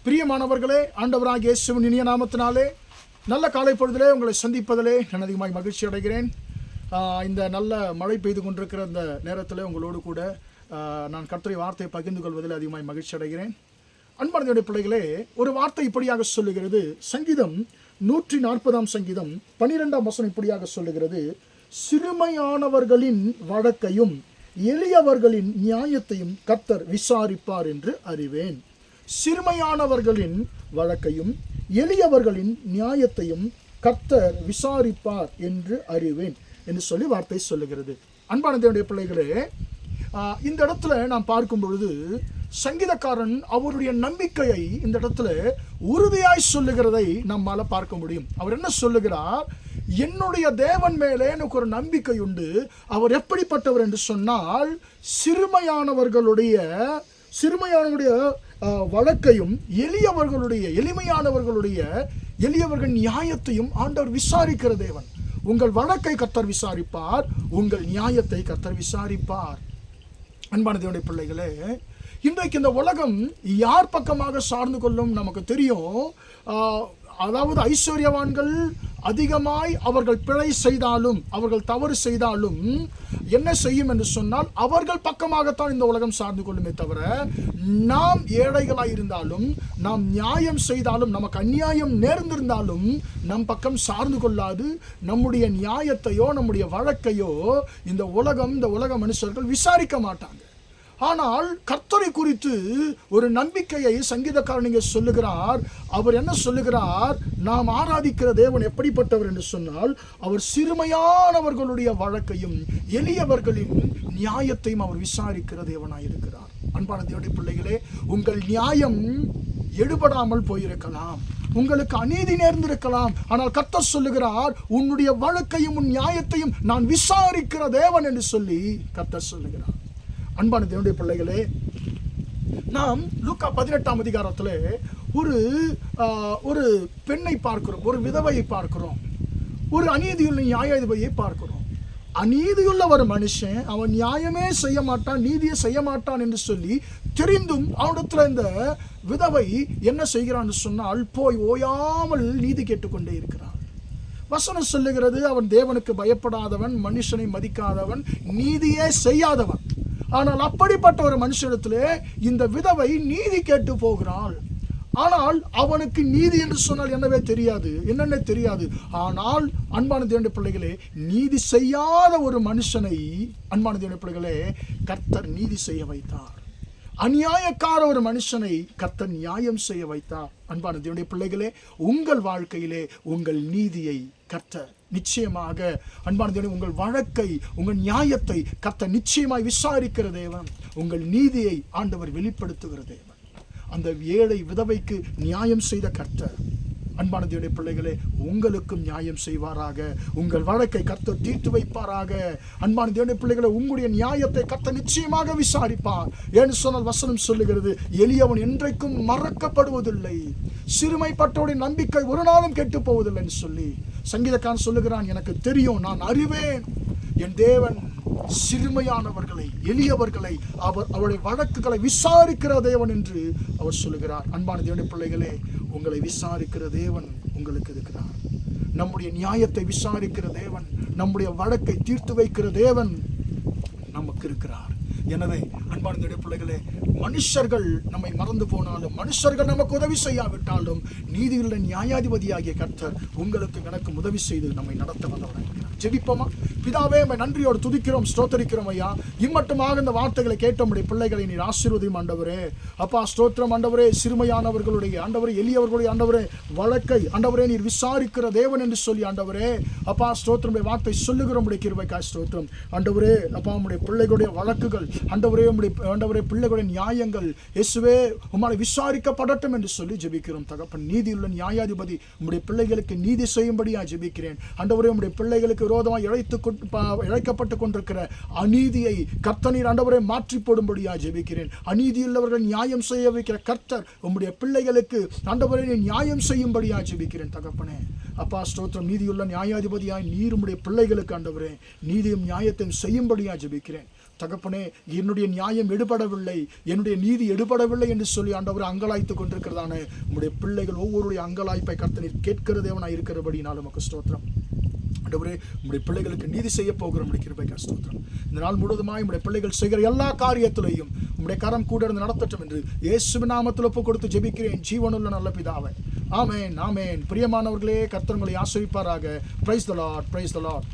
பிரியமானவர்களே, ஆண்டவராகிய இயேசுவின் இனிய நாமத்தினாலே நல்ல காலை பொழுதிலே உங்களை சந்திப்பதிலே நான் அதிகமாக மகிழ்ச்சி அடைகிறேன். இந்த நல்ல மழை பெய்து கொண்டிருக்கிற இந்த நேரத்தில் உங்களோடு கூட நான் கர்த்தருடைய வார்த்தையை பகிர்ந்து கொள்வதில் அதிகமாக மகிழ்ச்சி அடைகிறேன். அன்பானவருடைய பிள்ளைகளே, ஒரு வார்த்தை இப்படியாக சொல்லுகிறது. சங்கீதம் 140 சங்கீதம் 12 வசனம் இப்படியாக சொல்லுகிறது. சிறுமையானவர்களின் வழக்கையும் எளியவர்களின் நியாயத்தையும் கர்த்தர் விசாரிப்பார் என்று அறிவேன். சிறுமையானவர்களின் வழக்கையும் எளியவர்களின் நியாயத்தையும் கர்த்தர் விசாரிப்பார் என்று அறிவேன் என்று சொல்லி வார்த்தை சொல்லுகிறது. அன்பான தேவனுடைய பிள்ளைகளே, இந்த இடத்துல நாம் பார்க்கும் பொழுது சங்கீதக்காரன் அவருடைய நம்பிக்கையை இந்த இடத்துல உறுதியாய் சொல்லுகிறதை நம்மால பார்க்க முடியும். அவர் என்ன சொல்லுகிறார்? என்னுடைய தேவன் மேலே எனக்கு ஒரு நம்பிக்கை உண்டு. அவர் எப்படிப்பட்டவர் என்று சொன்னால், சிறுமையானவர்களுடைய வழக்கையும் எளியவர்கள் நியாயத்தையும் ஆண்டவர் விசாரிக்கிற தேவன். உங்கள் வழக்கை கர்த்தர் விசாரிப்பார், உங்கள் நியாயத்தை கர்த்தர் விசாரிப்பார். அன்பான தேவனுடைய பிள்ளைகளே, இன்றைக்கு இந்த உலகம் யார் பக்கமாக சார்ந்து கொள்ளும் நமக்கு தெரியும். அதாவது ஐஸ்வர்யவான்கள் அதிகமாய் அவர்கள் பிழை செய்தாலும், அவர்கள் தவறு செய்தாலும் என்ன செய்யும் என்று சொன்னால், அவர்கள் பக்கமாகத்தான் இந்த உலகம் சார்ந்து கொள்ளுமே தவிர, நாம் ஏழைகளாய் இருந்தாலும், நாம் நியாயம் செய்தாலும், நமக்கு அநியாயம் நேர்ந்திருந்தாலும் நம் பக்கம் சார்ந்து கொள்ளாது. நம்முடைய நியாயத்தையோ நம்முடைய வழக்கையோ இந்த உலக மனுஷர்கள் விசாரிக்க மாட்டாங்க. ஆனால் கர்த்தரை குறித்து ஒரு நம்பிக்கையை சங்கீதக்காரன் இங்கே சொல்லுகிறார். அவர் என்ன சொல்லுகிறார்? நாம் ஆராதிக்கிற தேவன் எப்படிப்பட்டவர் என்று சொன்னால், அவர் சிறுமையானவர்களுடைய வழக்கையும் எளியவர்களின் நியாயத்தையும் அவர் விசாரிக்கிற தேவனாயிருக்கிறார். அன்பான தேவனுடைய பிள்ளைகளே, உங்கள் நியாயம் எடுபடாமல் போயிருக்கலாம், உங்களுக்கு அநீதி நேர்ந்திருக்கலாம். ஆனால் கர்த்தர் சொல்லுகிறார், உன்னுடைய வழக்கையும் உன் நியாயத்தையும் நான் விசாரிக்கிற தேவன் என்று சொல்லி கர்த்தர் சொல்லுகிறார். அன்பான தேவனுடைய பிள்ளைகளே, நாம் லூக்கா 18 அதிகாரத்தில் ஒரு பெண்ணை பார்க்கிறோம், ஒரு விதவையை பார்க்கிறோம், ஒரு அநீதியுள்ள நியாயாதிபதியை பார்க்கிறோம். அநீதியுள்ள ஒரு மனுஷன், அவன் நியாயமே செய்ய மாட்டான், நீதியை செய்ய மாட்டான் என்று சொல்லி தெரிந்தும் அவனிடத்துல இந்த விதவை என்ன செய்கிறான்னு சொன்னால், போய் ஓயாமல் நீதி கேட்டுக்கொண்டே இருக்கிறான். வசனம் சொல்லுகிறது, அவன் தேவனுக்கு பயப்படாதவன், மனுஷனை மதிக்காதவன், நீதியே செய்யாதவன். ஆனால் அப்படிப்பட்ட ஒரு மனுஷனிடத்திலே இந்த விதவை நீதி கேட்டு போகிறாள். ஆனால் அவனுக்கு நீதி என்று சொன்னால் என்னென்ன தெரியாது. ஆனால் அன்பான தேவனுடைய பிள்ளைகளே, நீதி செய்யாத ஒரு மனுஷனை அன்பான தேவனுடைய பிள்ளைகளே கர்த்தர் நீதி செய்ய வைத்தார். அநியாயக்கார ஒரு மனுஷனை கர்த்தர் நியாயம் செய்ய வைத்தார். அன்பான தேவனுடைய பிள்ளைகளே, உங்கள் வாழ்க்கையிலே உங்கள் நீதியை கர்த்தர் நிச்சயமாக, அன்பான தேவனே, உங்கள் வழக்கை உங்கள் நியாயத்தை கர்த்தர் நிச்சயமாய் விசாரிக்கிற தேவன். உங்கள் நீதியை ஆண்டவர் வெளிப்படுத்துகிற தேவன். அந்த ஏழை விதவைக்கு நியாயம் செய்த கர்த்தர் அன்பான தேவனுடைய பிள்ளைகளே உங்களுக்கும் நியாயம் செய்வாராக. உங்கள் வழக்கை கர்த்தர் தீர்த்து வைப்பாராக. அன்பான தேவனுடைய பிள்ளைகளை, உங்களுடைய நியாயத்தை கர்த்தர் நிச்சயமாக விசாரிப்பார். ஏன்னு சொன்னால் வசனம் சொல்லுகிறது, எளியவன் என்றைக்கும் மறக்கப்படுவதில்லை, சிறுமைப்பட்டவனுடைய நம்பிக்கை ஒரு நாளும் கெட்டு போவதில்லை என்று சொல்லி சங்கீதக்காரன் சொல்லுகிறான். எனக்கு தெரியும், நான் அறிவேன், என் தேவன் சிறுமையானவர்களை எளியவர்களை அவருடைய வழக்குகளை விசாரிக்கிற தேவன் என்று அவர் சொல்லுகிறார். அன்பான தேவனுடைய பிள்ளைகளே, உங்களை விசாரிக்கிற தேவன் உங்களுக்கு இருக்கிறார். நம்முடைய நியாயத்தை விசாரிக்கிற தேவன், நம்முடைய வழக்கை தீர்த்து வைக்கிற தேவன் நமக்கு இருக்கிறார். எனவே அன்பான தேவனுடைய பிள்ளைகளே, மனுஷர்கள் நம்மை மறந்து போனாலும், மனுஷர்கள் நமக்கு உதவி செய்யாவிட்டாலும், நீதியுள்ள நியாயாதிபதியாகிய கர்த்தர் உங்களுக்கு எனக்கு உதவி செய்து நம்மை நடத்த வந்தவராக. ஜெபிப்போமா? பிதாவே, நன்றியோடு துதிக்கிறோம், ஸ்தோத்தரிக்கிறோம் ஐயா. இம்மட்டுமாக இந்த வார்த்தைகளை கேட்ட நம்முடைய பிள்ளைகளை நீர் ஆசீர்வதியும் ஆண்டவரே. அப்பா ஸ்தோத்திரம் ஆண்டவரே. சிறுமையானவர்களுடைய ஆண்டவரே, எளியவர்களுடைய ஆண்டவரே வழக்கை ஆண்டவரே நீர் விசாரிக்கிற தேவன் என்று சொல்லி ஆண்டவரே அப்பா ஸ்தோத்திரம் வார்த்தை சொல்லுகிற உடைய கிருபைக்காய் ஸ்தோத்திரம் ஆண்டவரே. அப்பா உம்முடைய பிள்ளைகளுடைய வழக்குகள் ஆண்டவரே, ஆண்டவரே பிள்ளைகளுடைய நியாயங்கள் இயேசுவே உம்மால் விசாரிக்கப்படட்டும் என்று சொல்லி ஜெபிக்கிறோம் தகப்பன். நீதியுள்ள நியாயாதிபதி உம்முடைய பிள்ளைகளுக்கு நீதி செய்யும்படியா ஜெபிக்கிறேன் ஆண்டவரே. உம்முடைய பிள்ளைகளுக்கு விரோதமாக இழைக்கப்பட்டு கொண்டிருக்கிற அநீதியை கர்த்தர் ஆண்டவரை மாற்றி போடும்படியா ஜெபிக்கிறேன். அநீதியுள்ளவர்கள் நியாயம் செய்ய வைக்கிற கர்த்தர் உம்முடைய பிள்ளைகளுக்கு ஆண்டவரை நியாயம் செய்யும்படியா ஜெபிக்கிறேன் தகப்பனே. அப்பா ஸ்தோத்திரம். நீதியுள்ள நியாயாதிபதியாய் நீர் உம்முடைய பிள்ளைகளுக்கு ஆண்டவரே நீதியும் நியாயத்தையும் செய்யும்படியா ஜெபிக்கிறேன். தகப்பனே, என்னுடைய நியாயம் எடுபடவில்லை, என்னுடைய நீதி எடுபடவில்லை என்று சொல்லி ஆண்டவரை அங்கலாய்த்து கொண்டிருக்கிறதான உம்முடைய பிள்ளைகள் ஒவ்வொருடைய அங்கலாய்ப்பை கர்த்தர் கேட்கிற தேவனாய் இருக்கிறபடினாலும் உமக்கு ஸ்தோத்திரம். ஆண்டவரே, உம்முடைய பிள்ளைகளுக்கு நீதி செய்ய போகிற உம்முடைய கிருபைக்காய் ஸ்தோத்திரம். இந்த நாள் முழுவதுமாய் உம்முடைய பிள்ளைகள் செய்கிற எல்லா காரியத்திலையும் உம்முடைய கரம் கூட இருந்து நடத்தட்டும் என்று இயேசுவின் நாமத்தில் ஒப்பு கொடுத்து ஜெபிக்கிறேன் ஜீவனுள்ள நல்ல பிதாவே. ஆமென், ஆமென். பிரியமானவர்களே, கர்த்தர் உங்களை ஆசீர்வதிப்பாராக. Praise the Lord, praise the Lord.